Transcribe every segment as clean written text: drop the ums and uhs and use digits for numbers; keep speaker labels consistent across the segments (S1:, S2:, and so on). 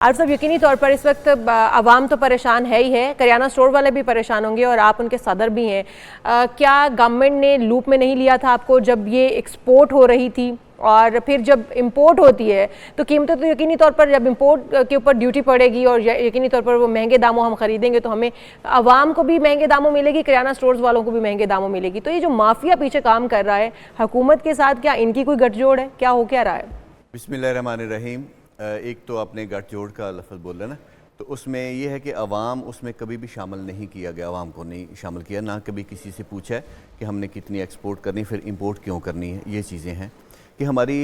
S1: आप सब यकीनी तौर पर इस वक्त आवाम तो परेशान है ही है, करियाना स्टोर वाले भी परेशान होंगे और आप उनके सदर भी हैं। क्या गवर्नमेंट ने लूप में नहीं लिया था आपको जब ये एक्सपोर्ट हो रही थी, और फिर जब इंपोर्ट होती है तो कीमतें तो यकीनी तौर पर जब इंपोर्ट के ऊपर ड्यूटी पड़ेगी और यकीनी तौर पर वो महंगे दामों हम खरीदेंगे तो हमें आवाम को भी महंगे दामों मिलेगी, करियाना स्टोर्स वालों को भी महंगे दामों मिलेगी। तो ये जो माफिया पीछे काम कर रहा है हुकूमत के साथ, क्या इनकी कोई गठजोड़ है, क्या हो क्या रहा है?
S2: बिस्मिल्लाहिर्रहमानिर्रहीम। एक तो आपने गठजोड़ का लफ्ज़ बोला ना, तो उसमें यह है कि अवाम उसमें कभी भी शामिल नहीं किया गया, अवाम को नहीं शामिल किया, ना कभी किसी से पूछा है कि हमने कितनी एक्सपोर्ट करनी फिर इंपोर्ट क्यों करनी है। ये चीज़ें हैं कि हमारी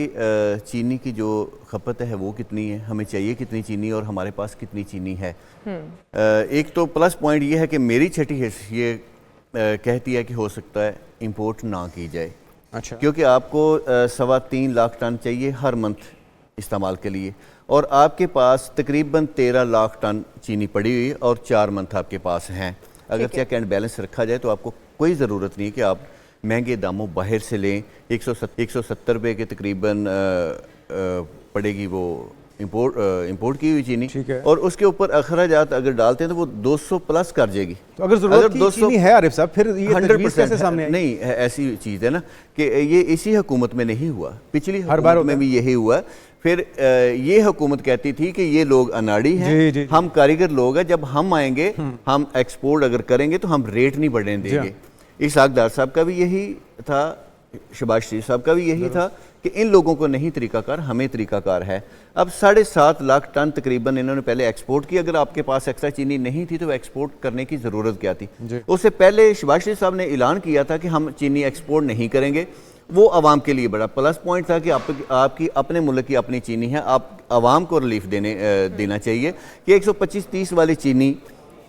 S2: चीनी की जो खपत है वो कितनी है, हमें चाहिए कितनी चीनी और हमारे पास कितनी चीनी है। एक तो प्लस पॉइंट ये है कि मेरी छठी हिस्स ये कहती है कि हो सकता है इंपोर्ट ना की जाए। अच्छा। क्योंकि आपको 3.25 लाख टन चाहिए हर मंथ इस्तेमाल के लिए, और आपके पास तकरीबन 13 लाख टन चीनी पड़ी हुई और 4 मंथ आपके पास हैं। अगर चेक एंड बैलेंस रखा जाए तो आपको कोई ज़रूरत नहीं कि आप महंगे दामों बाहर से लें। 170 रुपये के तकरीबन पड़ेगी वो इंपोर्ट की हुई चीनी, और उसके ऊपर अखराजात अगर डालते हैं तो वो 200 प्लस कर जाएगी।
S3: तो अगर ज़रूरत की चीनी है आरिफ साहब, फिर ये
S2: 100% सामने नहीं है। ऐसी चीज़ है ना कि ये इसी हुकूमत में नहीं हुआ, पिछली हुकूमत में भी यही हुआ। फिर ये हुकूमत कहती थी कि ये लोग अनाड़ी हैं, हम कारीगर लोग हैं, जब हम आएंगे हम एक्सपोर्ट अगर करेंगे तो हम रेट नहीं बढ़ने देंगे। इसहाक डार साहब का भी यही था, शहबाज शरीफ साहब का भी यही था कि इन लोगों को नहीं तरीकाकार, हमें तरीकाकार है। अब 7.5 लाख टन तकरीबन इन्होंने पहले एक्सपोर्ट की। अगर आपके पास एक्स्ट्रा चीनी नहीं थी तो एक्सपोर्ट करने की ज़रूरत क्या थी? उससे पहले शहबाज शरीफ साहब ने ऐलान किया था कि हम चीनी एक्सपोर्ट नहीं करेंगे। वो आवाम के लिए बड़ा प्लस पॉइंट था कि आपकी अपने मुल्क की अपनी चीनी है, आप आवाम को रिलीफ देना चाहिए कि 125-30 वाली चीनी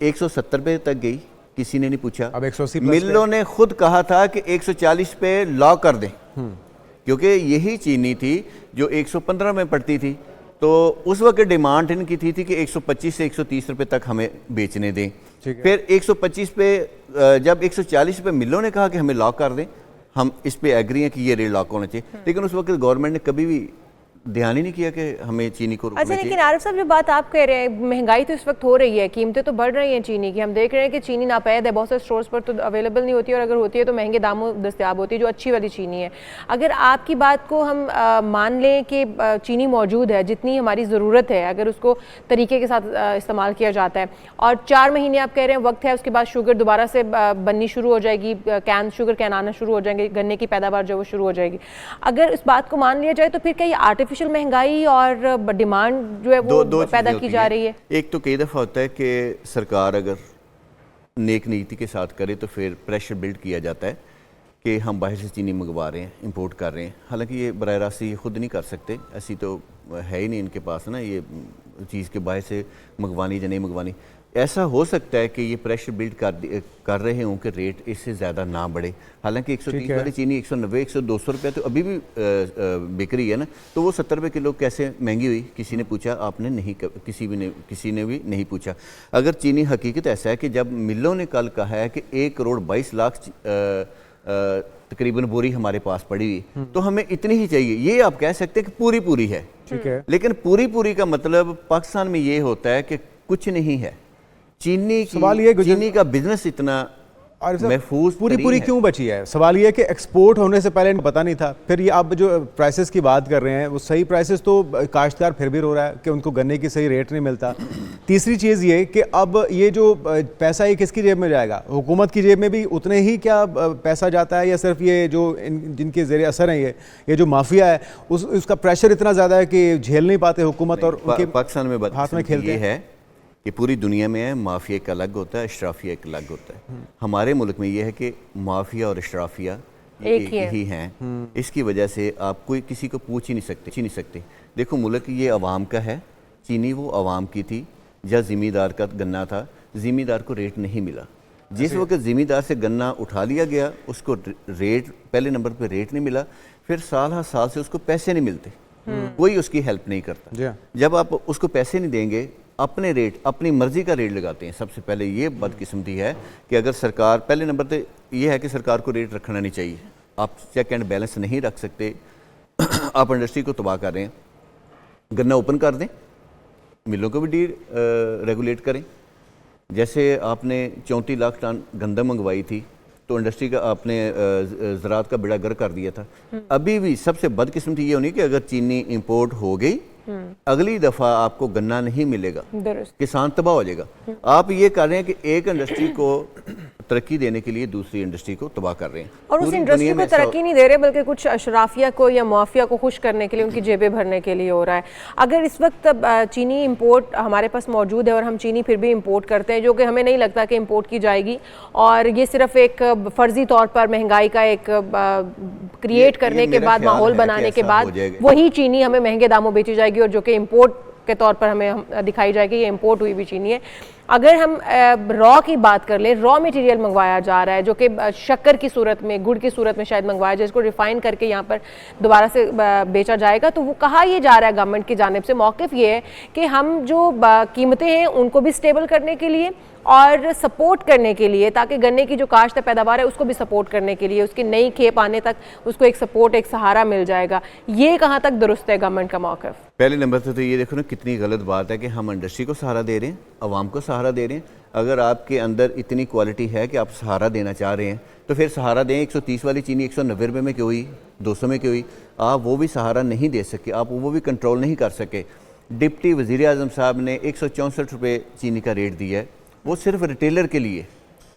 S2: 170 रुपये तक गई, किसी ने नहीं पूछा। अब 180 मिलों ने खुद कहा था कि 140 पे लॉ कर दें, क्योंकि यही चीनी थी जो 115 में पड़ती थी। तो उस वक्त डिमांड इनकी थी कि 125 से 130 रुपये तक हमें बेचने दें। फिर 125 पे जब 140 पे मिलों ने कहा कि हमें लॉक कर दें, हम इस पे एग्री हैं कि ये रेट लॉक होना चाहिए, लेकिन उस वक्त गवर्नमेंट ने कभी भी ध्यान ही नहीं किया कि हमें चीनी को
S1: अच्छा, लेकिन आरिफ साहब जो बात आप कह रहे हैं, महंगाई तो इस वक्त हो रही है, कीमतें तो बढ़ रही हैं चीनी की, हम देख रहे हैं कि चीनी नापैद है, बहुत से स्टोर्स पर तो अवेलेबल नहीं होती, और अगर होती है तो महंगे दामों दस्तयाब होती है जो अच्छी वाली चीनी है। अगर आपकी बात को हम मान लें कि चीनी मौजूद है जितनी हमारी ज़रूरत है, अगर उसको तरीके के साथ इस्तेमाल किया जाता है, और 4 महीने आप कह रहे हैं वक्त है, उसके बाद शुगर दोबारा से बननी शुरू हो जाएगी, शुगर कैन आना शुरू हो जाएंगे, गन्ने की पैदावार जो वो शुरू हो जाएगी। अगर इस बात को मान लिया जाए तो फिर क्या ये आर्टिफिशियल महंगाई और डिमांड जो है वो दो पैदा की जा रही है? एक
S2: तो कई दफ़ा होता है कि सरकार अगर नेक नीति के साथ करे तो फिर प्रेशर बिल्ड किया जाता है कि हम बाहर से चीनी मंगवा रहे हैं, इंपोर्ट कर रहे हैं। हालांकि ये बराह रास्त ये खुद नहीं कर सकते, ऐसी तो है ही नहीं इनके पास ना ये चीज़ के बाहर से मंगवानी या नहीं मंगवानी। ऐसा हो सकता है कि ये प्रेशर बिल्ड कर रहे हों कि रेट इससे ज़्यादा ना बढ़े। हालांकि 130 वाली चीनी 190, 100-200 रुपये तो अभी भी बिक रही है ना, तो वो 70 रुपये किलो कैसे महंगी हुई? किसी ने पूछा? आपने नहीं, किसी ने भी नहीं पूछा। अगर चीनी हकीकत ऐसा है कि जब मिलों ने कल कहा है कि 1,22,00,000 तकरीबन बोरी हमारे पास पड़ी हुई, तो हमें इतनी ही चाहिए, ये आप कह सकते हैं कि पूरी है। ठीक है, लेकिन पूरी का मतलब पाकिस्तान में ये होता है कि कुछ नहीं है। चीनी का बिजनेस इतना महफूज
S3: पूरी क्यों बची है? सवाल ये है कि एक्सपोर्ट होने से पहले पता नहीं था। फिर ये आप जो प्राइसेस की बात कर रहे हैं वो सही प्राइसेस तो काश्तकार फिर भी रो रहा है कि उनको गन्ने की सही रेट नहीं मिलता। तीसरी चीज़ ये कि अब ये जो पैसा ये किसकी जेब में जाएगा? हुकूमत की जेब में भी उतने ही क्या पैसा जाता है, या सिर्फ ये जो जिनके ज़रिए असर हैं ये जो माफिया है उसका प्रेशर इतना ज़्यादा है कि झेल नहीं पाते हुकूमत और उनके
S2: पाकिस्तान में हाथ में खेलते हैं कि पूरी दुनिया में है माफिया एक अलग होता है, अशराफिया एक अलग होता है। हमारे मुल्क में ये है कि माफिया और अशराफिया एक ही हैं। इसकी वजह से आप कोई किसी को पूछ ही नहीं सकते। देखो, मुल्क ये अवाम का है, चीनी वो अवाम की थी। जब ज़िम्मेदार का गन्ना था, ज़िम्मेदार को रेट नहीं मिला। जिस वक्त ज़िम्मेदार से गन्ना उठा लिया गया उसको रेट, पहले नंबर पर रेट नहीं मिला, फिर साल से उसको पैसे नहीं मिलते, कोई उसकी हेल्प नहीं करता। जब आप उसको पैसे नहीं देंगे, अपने रेट, अपनी मर्जी का रेट लगाते हैं। सबसे पहले ये बदकिस्मती है कि अगर सरकार, पहले नंबर पे ये है कि सरकार को रेट रखना नहीं चाहिए। आप चेक एंड बैलेंस नहीं रख सकते, आप इंडस्ट्री को तबाह कर रहे हैं। गन्ना ओपन कर दें, मिलों को भी डी रेगुलेट करें। जैसे आपने 34 लाख टन गंदम मंगवाई थी तो इंडस्ट्री का आपने ज़राअत का बेड़ा गर्क कर दिया था। अभी भी सबसे बदकिस्मती ये होनी कि अगर चीनी इंपोर्ट हो गई, अगली दफ़ा आपको गन्ना नहीं मिलेगा, किसान तबाह हो जाएगा। आप ये कर रहे हैं कि एक इंडस्ट्री को तरक्की देने के लिए दूसरी इंडस्ट्री को तबाह कर रहे हैं,
S1: और उस इंडस्ट्री को तरक्की नहीं दे रहे बल्कि कुछ अशराफिया को या माफिया को खुश करने के लिए, उनकी जेबें भरने के लिए हो रहा है। अगर इस वक्त चीनी इंपोर्ट हमारे पास मौजूद है और हम चीनी फिर भी इंपोर्ट करते हैं, जो कि हमें नहीं लगता कि इंपोर्ट की जाएगी, और ये सिर्फ एक फर्जी तौर पर महंगाई का एक क्रिएट करने के बाद, माहौल बनाने के बाद वही चीनी हमें महंगे दामों बेची जाएगी, और जो कि इंपोर्ट के तौर पर हमें दिखाई जाएगी ये इंपोर्ट हुई भी चीनी है। अगर हम रॉ की बात कर लें, रॉ मटेरियल मंगवाया जा रहा है जो कि शक्कर की सूरत में, गुड़ की सूरत में शायद मंगवाया जाए, जिसको रिफाइन करके यहाँ पर दोबारा से बेचा जाएगा, तो वो कहा ये जा रहा है गवर्नमेंट की जानिब से। मौक़िफ़ ये है कि हम जो कीमतें हैं उनको भी स्टेबल करने के लिए और सपोर्ट करने के लिए, ताकि गन्ने की जो काश्त पैदावार है उसको भी सपोर्ट करने के लिए, उसकी नई खेप आने तक उसको एक सपोर्ट, एक सहारा मिल जाएगा। ये कहाँ तक दुरुस्त है गवर्नमेंट का मौक़िफ़?
S2: पहले नंबर तो ये देखो ना कितनी गलत बात है कि हम इंडस्ट्री को सहारा दे रहे हैं, आवाम को सहारा दे रहे हैं। अगर आपके अंदर इतनी क्वालिटी है कि आप सहारा देना चाह रहे हैं तो फिर सहारा दें। 130 वाली चीनी 190 रुपये में क्यों हुई, 200 में क्यों हुई? आप वो भी सहारा नहीं दे सके, आप वो भी कंट्रोल नहीं कर सके। डिप्टी वज़ीर आज़म साहब ने 164 रुपये चीनी का रेट दिया है, वो सिर्फ रिटेलर के लिए,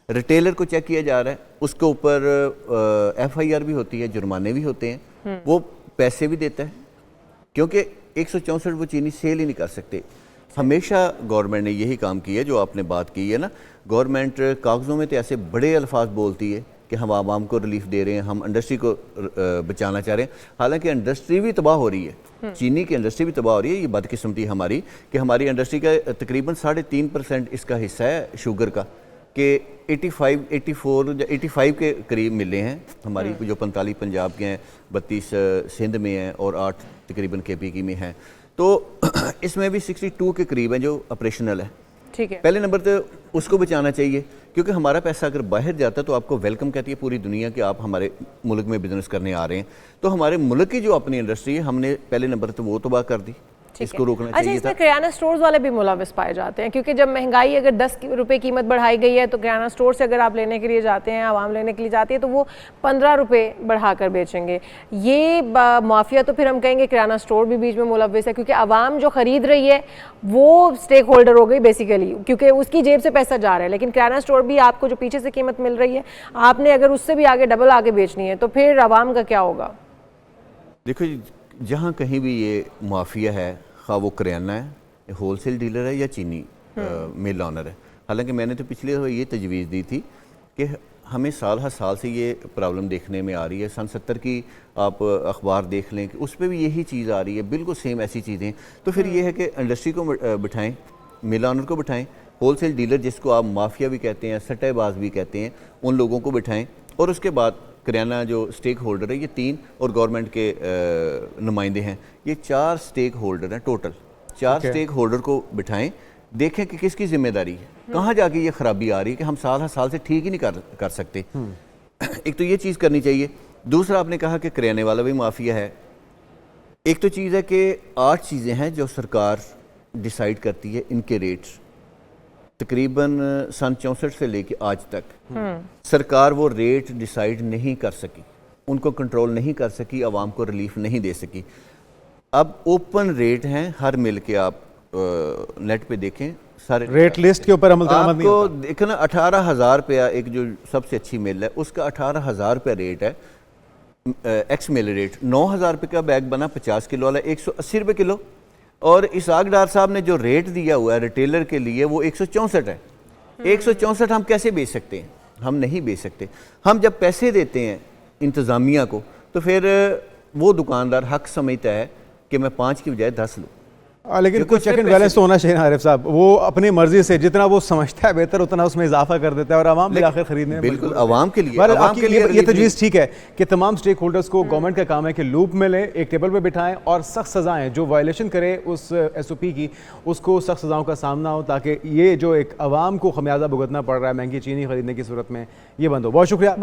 S2: रिटेलर को चेक किया जा रहा है, उसके ऊपर FIR भी होती है, जुर्माने भी होते हैं, वो पैसे भी देता है, क्योंकि 164 वो चीनी सेल ही नहीं कर सकते। हमेशा गवर्नमेंट ने यही काम किया है जो आपने बात की है ना। गवर्नमेंट कागज़ों में तो ऐसे बड़े अल्फाज बोलती है कि हम आवाम को रिलीफ दे रहे हैं, हम इंडस्ट्री को बचाना चाह रहे हैं, हालांकि इंडस्ट्री भी तबाह हो रही है, चीनी की इंडस्ट्री भी तबाह हो रही है। ये बदकिस्मती हमारी कि हमारी इंडस्ट्री का तकरीबन 3.5% इसका हिस्सा है शुगर का, कि 85, 84 या 85 के करीब मिले हैं हमारी, जो 45 पंजाब के हैं, 32 सिंध में हैं और 8 तकरीबन KP की में हैं, तो इसमें भी 62 के करीब हैं जो ऑपरेशनल है।
S1: ठीक है,
S2: पहले नंबर तो उसको बचाना चाहिए, क्योंकि हमारा पैसा अगर बाहर जाता है तो आपको वेलकम कहती है पूरी दुनिया कि आप हमारे मुल्क में बिजनेस करने आ रहे हैं। तो हमारे मुल्क की जो अपनी इंडस्ट्री है हमने पहले नंबर तो वो तबाह कर दी, इसको रोकना चाहिए।
S1: अच्छा, इसमें किराना स्टोर्स वाले भी मुलविस पाए जाते हैं, क्योंकि जब महंगाई अगर 10 रुपए कीमत बढ़ाई गई है तो किराना स्टोर से अगर आप लेने के लिए जाते हैं, आवाम लेने के लिए जाती है, तो वो 15 रुपए बढ़ाकर बेचेंगे। ये माफिया तो फिर हम कहेंगे किराना स्टोर भी बीच में मुलविस है, क्योंकि आवाम जो खरीद रही है वो स्टेक होल्डर हो गई बेसिकली, क्योंकि उसकी जेब से पैसा जा रहा है। लेकिन किराना स्टोर भी आपको जो पीछे से कीमत मिल रही है, आपने अगर उससे भी आगे डबल आगे बेचनी है तो फिर आवाम का क्या होगा? देखो,
S2: जहाँ कहीं भी ये माफिया है, खा वो करियाना है, होलसेल डीलर है या चीनी मिल ऑनर है। हालांकि मैंने तो पिछले ये तजवीज़ दी थी कि हमें साल हर साल से ये प्रॉब्लम देखने में आ रही है। सन 70 की आप अखबार देख लें कि उस पर भी यही चीज़ आ रही है, बिल्कुल सेम ऐसी चीज़ें। तो फिर ये है कि इंडस्ट्री को बिठाएं, मिल ऑनर को बिठाएं, होलसेल डीलर जिसको आप माफिया भी कहते हैं, सट्टेबाज भी कहते हैं, उन लोगों को बिठाएं, और उसके बाद करियाना जो स्टेक होल्डर है, ये 3 और गवर्नमेंट के नुमाइंदे हैं, ये 4 स्टेक होल्डर हैं टोटल। 4 स्टेक होल्डर को बिठाएं, देखें कि किसकी जिम्मेदारी है, कहाँ जाके ये खराबी आ रही है कि हम साल हर साल से ठीक ही नहीं कर सकते। एक तो ये चीज़ करनी चाहिए। दूसरा, आपने कहा कि करियाने वाला भी माफिया है। एक तो चीज़ है कि 8 चीज़ें हैं जो सरकार डिसाइड करती है, इनके रेट्स तकरीबन सन 64 से लेके आज तक सरकार वो रेट डिसाइड नहीं कर सकी, उनको कंट्रोल नहीं कर सकी, आवाम को रिलीफ नहीं दे सकी। अब ओपन रेट हैं हर मिल के, आप नेट पे देखें सारे
S3: रेट लिस्ट के ऊपर अमल दरामद नहीं
S2: होता। आपको देखना 18,000 रुपया, एक जो सबसे अच्छी मिल है उसका 18,000 रुपया रेट है, एक्स मिल रेट। 9,000 रुपये का बैग बना 50 किलो वाला 180 रुपये किलो, और इसाक डार साहब ने जो रेट दिया हुआ है रिटेलर के लिए वो 164 है। 164 हम कैसे बेच सकते हैं? हम नहीं बेच सकते। हम जब पैसे देते हैं इंतज़ामिया को तो फिर वो दुकानदार हक समझता है कि मैं 5 की बजाय 10 लूँ।
S3: लेकिन कुछ चेक एंड बैलेंस तो होना चाहिए ना आरिफ साहब। वो अपनी मर्जी से जितना वो समझता है बेहतर उतना उसमें इजाफा कर देता है, और आवाम भी आखिर खरीदने में
S2: बिल्कुल आवाम के लिए
S3: ये तजवीज़ ठीक है कि तमाम स्टेक होल्डर्स को गवर्नमेंट का काम है कि लूप में लें, एक टेबल पे बिठाएं और सख्त सजाएं, जो वायलेशन करे उस SOP की उसको सख्त सजाओं का सामना हो, ताकि ये जो एक आवाम को खमियाजा भुगतना पड़ रहा है महंगी चीनी खरीदने की सूरत में, ये बंद हो। बहुत शुक्रिया।